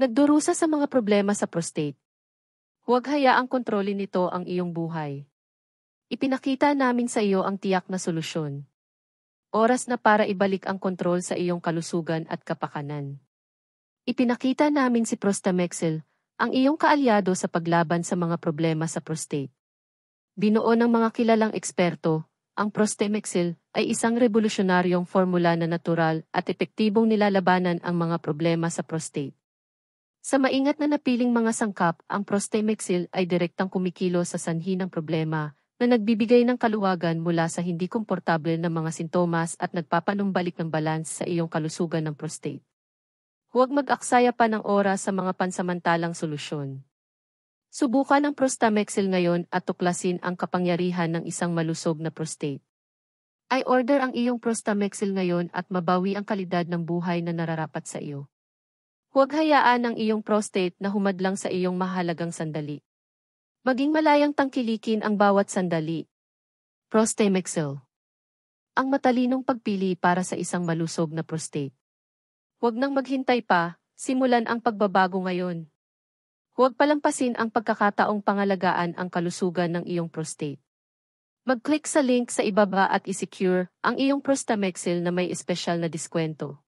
Nagdurusa sa mga problema sa prostate. Huwag hayaang kontrolin nito ang iyong buhay. Ipinakita namin sa iyo ang tiyak na solusyon. Oras na para ibalik ang kontrol sa iyong kalusugan at kapakanan. Ipinakita namin si Prostamexel, ang iyong kaalyado sa paglaban sa mga problema sa prostate. Binuo ng mga kilalang eksperto, ang Prostamexel ay isang revolusyonaryong formula na natural at epektibong nilalabanan ang mga problema sa prostate. Sa maingat na napiling mga sangkap, ang Prostamexel ay direktang kumikilos sa sanhi ng problema, na nagbibigay ng kaluwagan mula sa hindi komportable na mga sintomas at nagpapanumbalik ng balance sa iyong kalusugan ng prostate. Huwag mag-aksaya pa ng oras sa mga pansamantalang solusyon. Subukan ang Prostamexel ngayon at tuklasin ang kapangyarihan ng isang malusog na prostate. I-order ang iyong Prostamexel ngayon at mabawi ang kalidad ng buhay na nararapat sa iyo. Huwag hayaan ang iyong prostate na humadlang sa iyong mahalagang sandali. Maging malayang tangkilikin ang bawat sandali. Prostamexel. Ang matalinong pagpili para sa isang malusog na prostate. Huwag nang maghintay pa, simulan ang pagbabago ngayon. Huwag palampasin ang pagkakataong pangalagaan ang kalusugan ng iyong prostate. Mag-click sa link sa ibaba at i-secure ang iyong Prostamexel na may espesyal na diskwento.